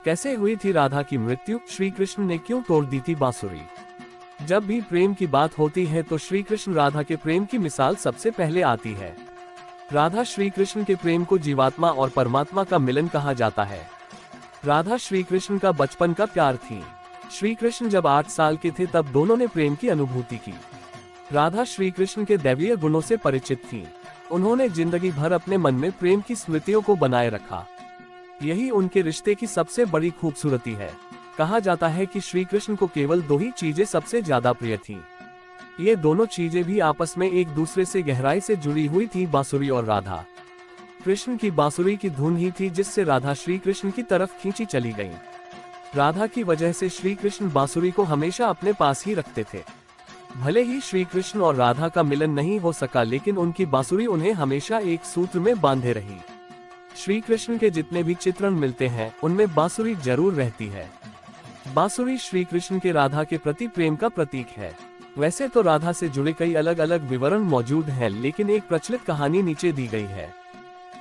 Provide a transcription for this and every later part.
कैसे हुई थी राधा की मृत्यु? श्री कृष्ण ने क्यों तोड़ दी थी बांसुरी? जब भी प्रेम की बात होती है तो श्री कृष्ण राधा के प्रेम की मिसाल सबसे पहले आती है। राधा श्री कृष्ण के प्रेम को जीवात्मा और परमात्मा का मिलन कहा जाता है। राधा श्री कृष्ण का बचपन का प्यार थी। श्री कृष्ण जब 8 साल के थे तब दोनों ने प्रेम की अनुभूति की। राधा श्री कृष्ण के दैवीय गुणों से परिचित थी। उन्होंने जिंदगी भर अपने मन में प्रेम की स्मृतियों को बनाए रखा। यही उनके रिश्ते की सबसे बड़ी खूबसूरती है। कहा जाता है कि श्री कृष्ण को केवल 2 ही चीजें सबसे ज्यादा प्रिय थीं। ये दोनों चीजें भी आपस में एक दूसरे से गहराई से जुड़ी हुई थी, बांसुरी और राधा। कृष्ण की बांसुरी की धुन ही थी जिससे राधा श्री कृष्ण की तरफ खींची चली गईं। राधा की वजह से श्री कृष्ण बांसुरी को हमेशा अपने पास ही रखते थे। भले ही श्री कृष्ण और राधा का मिलन नहीं हो सका, लेकिन उनकी बांसुरी उन्हें हमेशा एक सूत्र में बांधे रही। श्री कृष्ण के जितने भी चित्रण मिलते हैं उनमें बांसुरी जरूर रहती है। बांसुरी श्री कृष्ण के राधा के प्रति प्रेम का प्रतीक है। वैसे तो राधा से जुड़े कई अलग अलग विवरण मौजूद हैं, लेकिन एक प्रचलित कहानी नीचे दी गई है।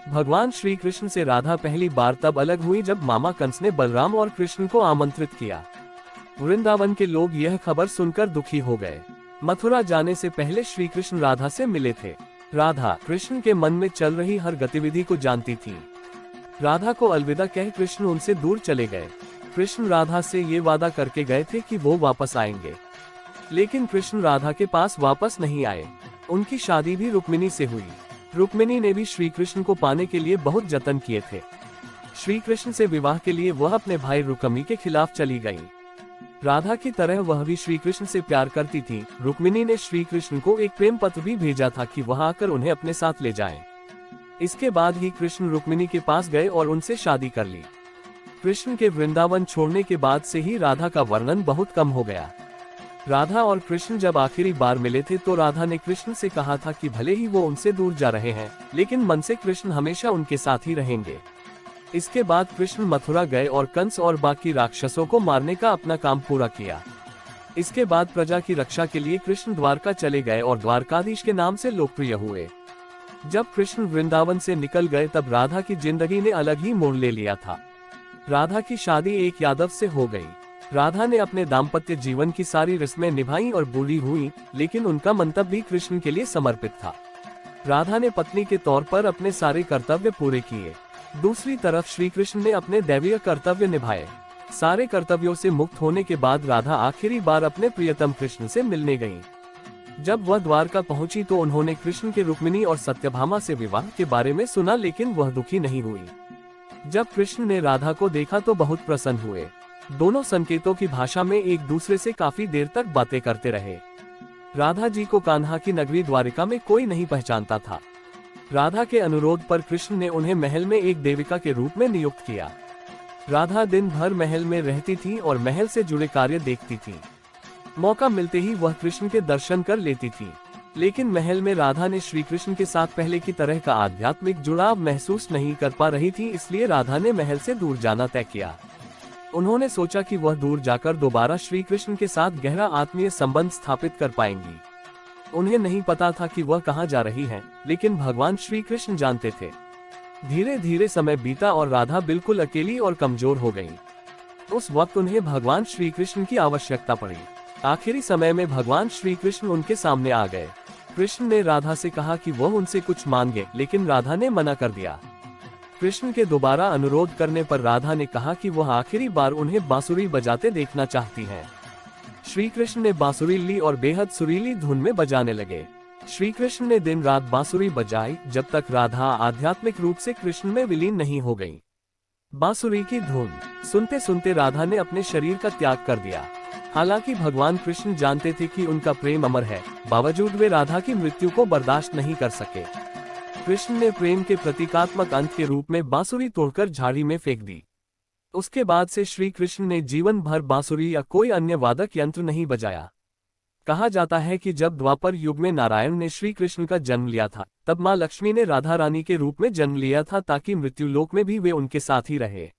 भगवान श्री कृष्ण से राधा पहली बार तब अलग हुई जब मामा कंस ने बलराम और कृष्ण को आमंत्रित किया। वृंदावन के लोग यह खबर सुनकर दुखी हो गए। मथुरा जाने से पहले श्री कृष्ण राधा से मिले थे। राधा कृष्ण के मन में चल रही हर गतिविधि को जानती थी। राधा को अलविदा कह कृष्ण उनसे दूर चले गए। कृष्ण राधा से ये वादा करके गए थे कि वो वापस आएंगे, लेकिन कृष्ण राधा के पास वापस नहीं आए। उनकी शादी भी रुक्मिणी से हुई। रुक्मिणी ने भी श्री कृष्ण को पाने के लिए बहुत जतन किए थे। श्री कृष्ण से विवाह के लिए वह अपने भाई रुक्मी के खिलाफ चली गई। राधा की तरह वह भी श्री कृष्ण से प्यार करती थी। रुक्मिणी ने श्री कृष्ण को एक प्रेम पत्र भी भेजा था कि वह आकर उन्हें अपने साथ ले जाएं। इसके बाद ही कृष्ण रुक्मिणी के पास गए और उनसे शादी कर ली। कृष्ण के वृंदावन छोड़ने के बाद से ही राधा का वर्णन बहुत कम हो गया। राधा और कृष्ण जब आखिरी बार मिले थे तो राधा ने कृष्ण से कहा था कि भले ही वो उनसे दूर जा रहे हैं, लेकिन मन से कृष्ण हमेशा उनके साथ ही रहेंगे। इसके बाद कृष्ण मथुरा गए और कंस और बाकी राक्षसों को मारने का अपना काम पूरा किया। इसके बाद प्रजा की रक्षा के लिए कृष्ण द्वारका चले गए और द्वारकाधीश के नाम से लोकप्रिय हुए। जब कृष्ण वृंदावन से निकल गए तब राधा की जिंदगी ने अलग ही मोड़ ले लिया था। राधा की शादी एक यादव से हो गई। राधा ने अपने दाम्पत्य जीवन की सारी रस्में निभाई और बूढ़ी हुई, लेकिन उनका मंतव्य भी कृष्ण के लिए समर्पित था। राधा ने पत्नी के तौर पर अपने सारे कर्तव्य पूरे किए। दूसरी तरफ श्री कृष्ण ने अपने दैवीय कर्तव्य निभाए। सारे कर्तव्यों से मुक्त होने के बाद राधा आखिरी बार अपने प्रियतम कृष्ण से मिलने गईं। जब वह द्वारका पहुंची तो उन्होंने कृष्ण के रुक्मिणी और सत्यभामा से विवाह के बारे में सुना, लेकिन वह दुखी नहीं हुई। जब कृष्ण ने राधा को देखा तो बहुत प्रसन्न हुए। दोनों संकेतों की भाषा में एक दूसरे से काफी देर तक बातें करते रहे। राधा जी को कान्हा की नगरी द्वारिका में कोई नहीं पहचानता था। राधा के अनुरोध पर कृष्ण ने उन्हें महल में एक देविका के रूप में नियुक्त किया। राधा दिन भर महल में रहती थी और महल से जुड़े कार्य देखती थी। मौका मिलते ही वह कृष्ण के दर्शन कर लेती थी, लेकिन महल में राधा ने श्री कृष्ण के साथ पहले की तरह का आध्यात्मिक जुड़ाव महसूस नहीं कर पा रही थी, इसलिए राधा ने महल से दूर जाना तय किया। उन्होंने सोचा कि वह दूर जाकर दोबारा श्री कृष्ण के साथ गहरा आत्मीय संबंध स्थापित कर पाएंगी। उन्हें नहीं पता था कि वह कहाँ जा रही हैं, लेकिन भगवान श्री कृष्ण जानते थे। धीरे धीरे समय बीता और राधा बिल्कुल अकेली और कमजोर हो गईं। उस वक्त उन्हें भगवान श्री कृष्ण की आवश्यकता पड़ी। आखिरी समय में भगवान श्री कृष्ण उनके सामने आ गए। कृष्ण ने राधा से कहा कि वह उनसे कुछ मांगे, लेकिन राधा ने मना कर दिया। कृष्ण के दोबारा अनुरोध करने पर राधा ने कहा कि वह आखिरी बार उन्हें बांसुरी बजाते देखना चाहती हैं। श्री कृष्ण ने बांसुरी ली और बेहद सुरीली धुन में बजाने लगे। श्री कृष्ण ने दिन रात बांसुरी बजाई जब तक राधा आध्यात्मिक रूप से कृष्ण में विलीन नहीं हो गई। बांसुरी की धुन सुनते सुनते राधा ने अपने शरीर का त्याग कर दिया। हालांकि भगवान कृष्ण जानते थे कि उनका प्रेम अमर है, बावजूद वे राधा की मृत्यु को बर्दाश्त नहीं कर सके। कृष्ण ने प्रेम के प्रतीकात्मक अंत के रूप में बांसुरी तोड़कर झाड़ी में फेंक दी। उसके बाद से श्री कृष्ण ने जीवन भर बांसुरी या कोई अन्य वादक यंत्र नहीं बजाया। कहा जाता है कि जब द्वापर युग में नारायण ने श्री कृष्ण का जन्म लिया था, तब मां लक्ष्मी ने राधा रानी के रूप में जन्म लिया था ताकि मृत्यु लोक में भी वे उनके साथ ही रहे।